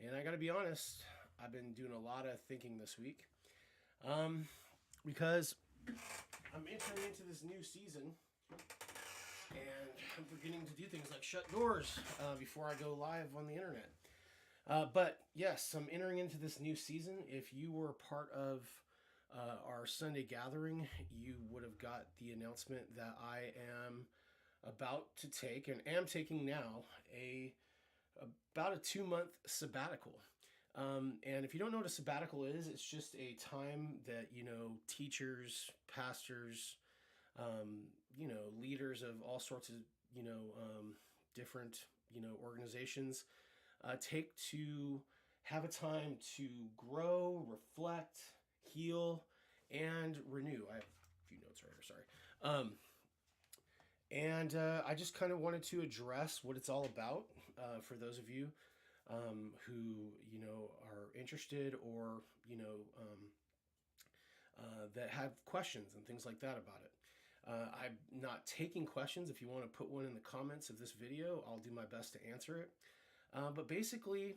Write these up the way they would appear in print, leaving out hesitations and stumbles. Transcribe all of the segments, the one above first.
And I got to be honest, I've been doing a lot of thinking this week because I'm entering into this new season and I'm beginning to do things like shut doors before I go live on the internet. But yes, I'm entering into this new season. If you were part of our Sunday gathering, you would have got the announcement that I am about to take and am taking now about a 2 month sabbatical. And if you don't know what a sabbatical is, it's just a time that, teachers, pastors, leaders of all sorts of, different, organizations take to have a time to grow, reflect, heal, and renew. I have a few notes right here, sorry. And I just kind of wanted to address what it's all about for those of you who are interested or that have questions and things like that about it. I'm not taking questions. If you want to put one in the comments of this video, I'll do my best to answer it. But basically,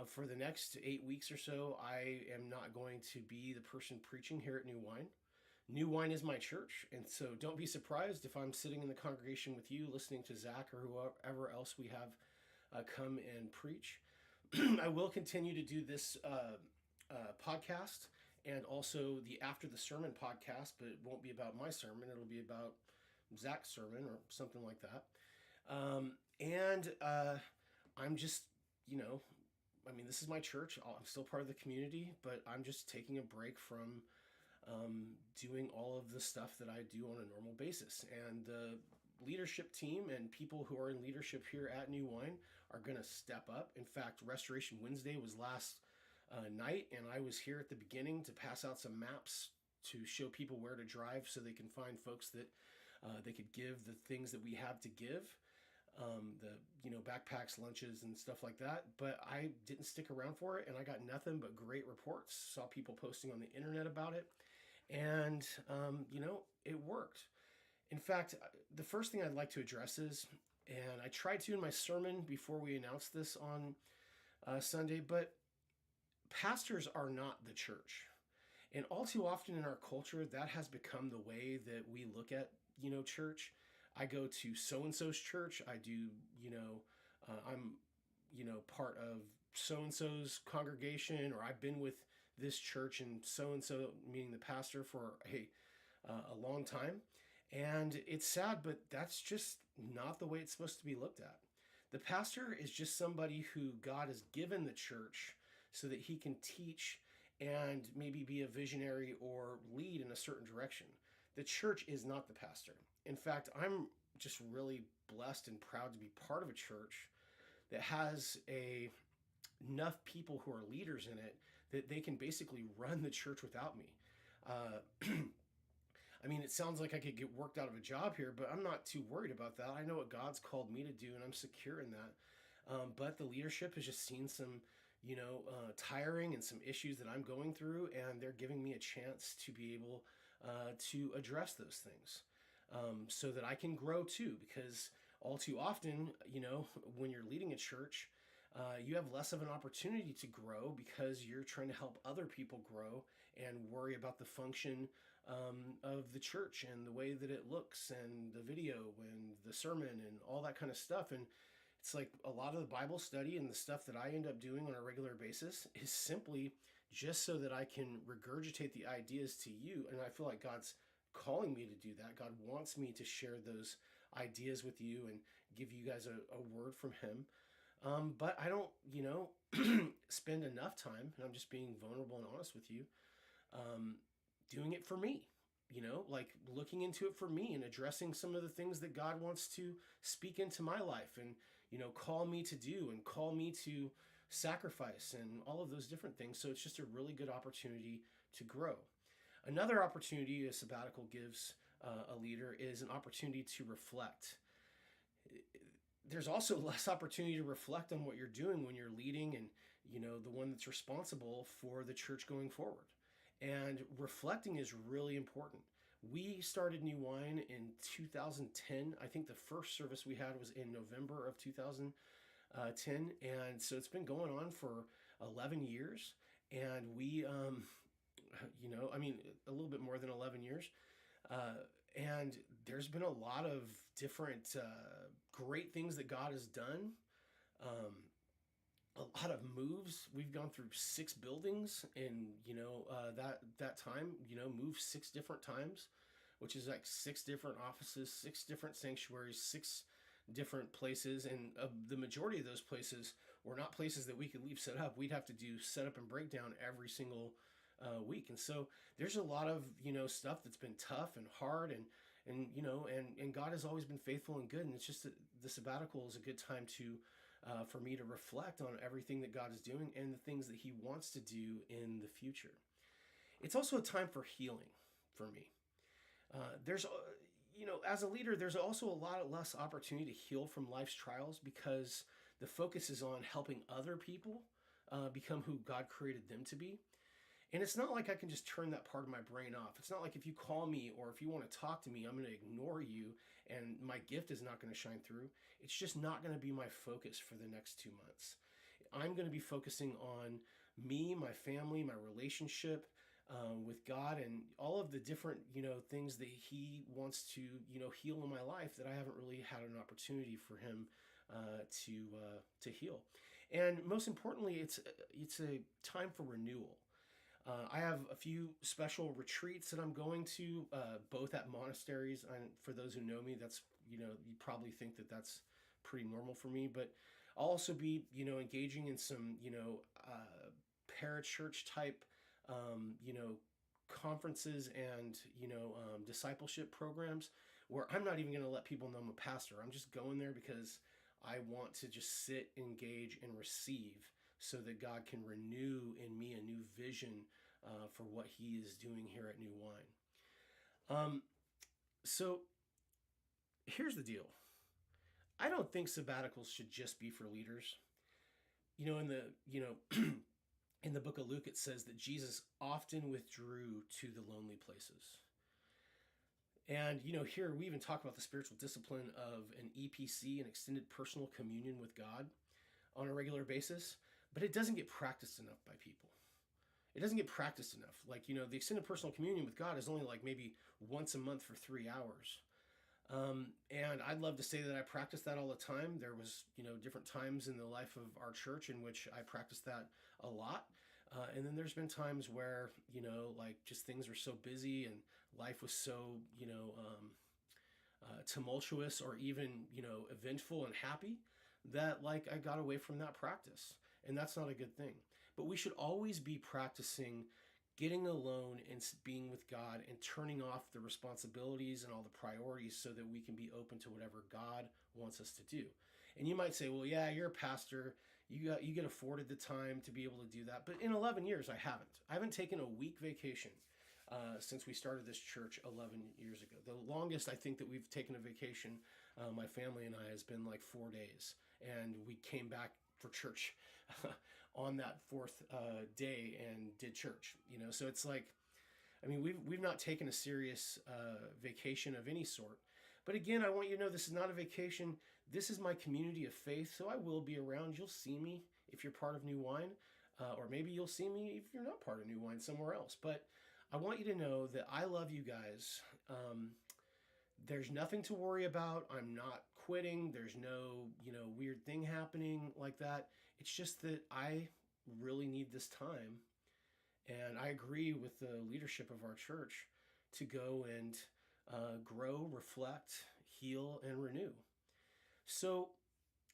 for the next 8 weeks or so, I am not going to be the person preaching here at New Wine. New Wine is my church, and so don't be surprised if I'm sitting in the congregation with you, listening to Zach or whoever else we have come and preach. I will continue to do this podcast and also the After the Sermon podcast, but it won't be about my sermon. It'll be about Zach's sermon or something like that. And I'm just, this is my church. I'm still part of the community, but I'm just taking a break from doing all of the stuff that I do on a normal basis. And the leadership team and people who are in leadership here at New Wine are going to step up. In fact, Restoration Wednesday was last night, and I was here at the beginning to pass out some maps to show people where to drive so they can find folks that they could give the things that we have to give. The backpacks, lunches, and stuff like that. But I didn't stick around for it, and I got nothing but great reports. Saw people posting on the internet about it, and it worked. In fact, the first thing I'd like to address is, and I tried to in my sermon before we announced this on Sunday, but pastors are not the church. And all too often in our culture, that has become the way that we look at, church. I go to so-and-so's church. I do, I'm, part of so-and-so's congregation, or I've been with this church and so-and-so, meaning the pastor, for a long time. And it's sad, but that's just not the way it's supposed to be looked at. The pastor is just somebody who God has given the church so that he can teach and maybe be a visionary or lead in a certain direction. The church is not the pastor. In fact, I'm just really blessed and proud to be part of a church that has enough people who are leaders in it that they can basically run the church without me. It sounds like I could get worked out of a job here, but I'm not too worried about that. I know what God's called me to do, and I'm secure in that. But the leadership has just seen some, tiring and some issues that I'm going through, and they're giving me a chance to be able to address those things so that I can grow too. Because all too often, when you're leading a church, you have less of an opportunity to grow because you're trying to help other people grow and worry about the function of the church and the way that it looks and the video and the sermon and all that kind of stuff. And it's like a lot of the Bible study and the stuff that I end up doing on a regular basis is simply just so that I can regurgitate the ideas to you. And I feel like God's calling me to do that. God wants me to share those ideas with you and give you guys a word from him. But I don't, spend enough time, and I'm just being vulnerable and honest with you, doing it for me, like looking into it for me and addressing some of the things that God wants to speak into my life and, call me to do and call me to sacrifice and all of those different things. So it's just a really good opportunity to grow. Another opportunity a sabbatical gives a leader is an opportunity to reflect. There's also less opportunity to reflect on what you're doing when you're leading and, the one that's responsible for the church going forward. And reflecting is really important. We started New Wine in 2010. I think the first service we had was in November of 2010. 10. And so it's been going on for 11 years. And we, I mean, a little bit more than 11 years. And there's been a lot of different great things that God has done. Um, a lot of moves. We've gone through 6 buildings in that time. Moved 6 different times, which is like 6 different offices, 6 different sanctuaries, 6 different places, and the majority of those places were not places that we could leave set up. We'd have to do setup and breakdown every single week, and so there's a lot of stuff that's been tough and hard, and God has always been faithful and good, and it's just that the sabbatical is a good time to for me to reflect on everything that God is doing and the things that He wants to do in the future. It's also a time for healing for me. There's as a leader, there's also a lot less opportunity to heal from life's trials because the focus is on helping other people become who God created them to be. And it's not like I can just turn that part of my brain off. It's not like if you call me or if you want to talk to me, I'm going to ignore you and my gift is not going to shine through. It's just not going to be my focus for the next 2 months. I'm going to be focusing on me, my family, my relationship with God, and all of the different things that He wants to heal in my life that I haven't really had an opportunity for Him to heal. And most importantly, it's a time for renewal. I have a few special retreats that I'm going to, both at monasteries. And for those who know me, that's you probably think that that's pretty normal for me. But I'll also be engaging in some parachurch type conferences and discipleship programs where I'm not even going to let people know I'm a pastor. I'm just going there because I want to just sit, engage, and receive, so that God can renew in me a new vision for what He is doing here at New Wine. So here's the deal. I don't think sabbaticals should just be for leaders. In the book of Luke, it says that Jesus often withdrew to the lonely places. And, here we even talk about the spiritual discipline of an EPC, an extended personal communion with God, on a regular basis, but it doesn't get practiced enough by people. It doesn't get practiced enough. Like, the extended personal communion with God is only like maybe once a month for 3 hours. And I'd love to say that I practice that all the time. There was, different times in the life of our church in which I practiced that a lot. And then there's been times where, like just things were so busy and life was so, tumultuous or even, eventful and happy that like I got away from that practice. And that's not a good thing. But we should always be practicing getting alone and being with God and turning off the responsibilities and all the priorities so that we can be open to whatever God wants us to do. And you might say, well, yeah, you're a pastor. You get afforded the time to be able to do that. But in 11 years, I haven't. I haven't taken a week vacation since we started this church 11 years ago. The longest I think that we've taken a vacation, my family and I, has been like 4 days. And we came back for church on that 4th day and did church. So it's like, I mean, we've not taken a serious vacation of any sort. But again, I want you to know this is not a vacation. This is my community of faith, so I will be around. You'll see me if you're part of New Wine, or maybe you'll see me if you're not part of New Wine somewhere else. But I want you to know that I love you guys. There's nothing to worry about. I'm not quitting. There's no, weird thing happening like that. It's just that I really need this time. And I agree with the leadership of our church to go and grow, reflect, heal, and renew. So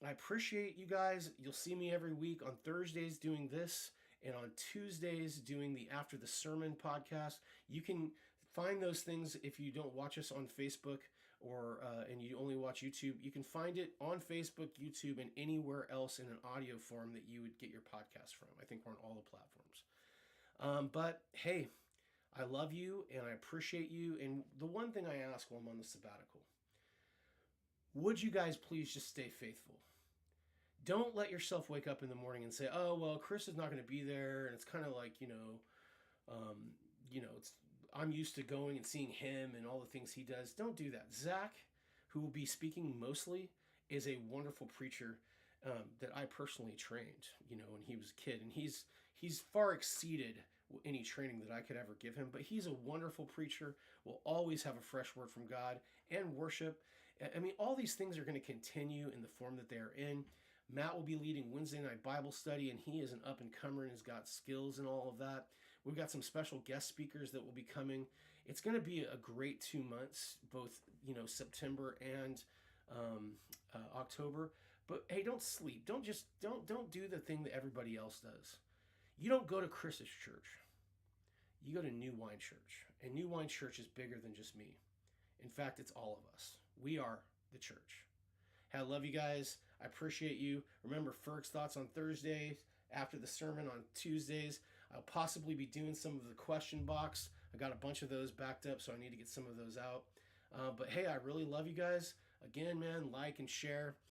I appreciate you guys. You'll see me every week on Thursdays doing this, and on Tuesdays doing the After the Sermon podcast. You can find those things if you don't watch us on Facebook or and you only watch YouTube. You can find it on Facebook, YouTube, and anywhere else in an audio form that you would get your podcast from. I think we're on all the platforms. But hey, I love you and I appreciate you. And the one thing I ask while I'm on the sabbatical, would you guys please just stay faithful? Don't let yourself wake up in the morning and say, oh, well, Chris is not going to be there. And it's kind of like, it's I'm used to going and seeing him and all the things he does. Don't do that. Zach, who will be speaking mostly, is a wonderful preacher. that I personally trained, when he was a kid, and he's far exceeded any training that I could ever give him. But he's a wonderful preacher. Will always have a fresh word from God and worship. I mean, all these things are going to continue in the form that they are in. Matt will be leading Wednesday night Bible study, and he is an up and comer and has got skills and all of that. We've got some special guest speakers that will be coming. It's going to be a great 2 months, both September and October. But hey, don't sleep. Don't do the thing that everybody else does. You don't go to Chris's church. You go to New Wine Church, and New Wine Church is bigger than just me. In fact, it's all of us. We are the church. Hey, I love you guys. I appreciate you. Remember, Fergsthoughts on Thursdays, after the sermon on Tuesdays. I'll possibly be doing some of the question box. I got a bunch of those backed up, so I need to get some of those out. But hey, I really love you guys. Again, man, like and share.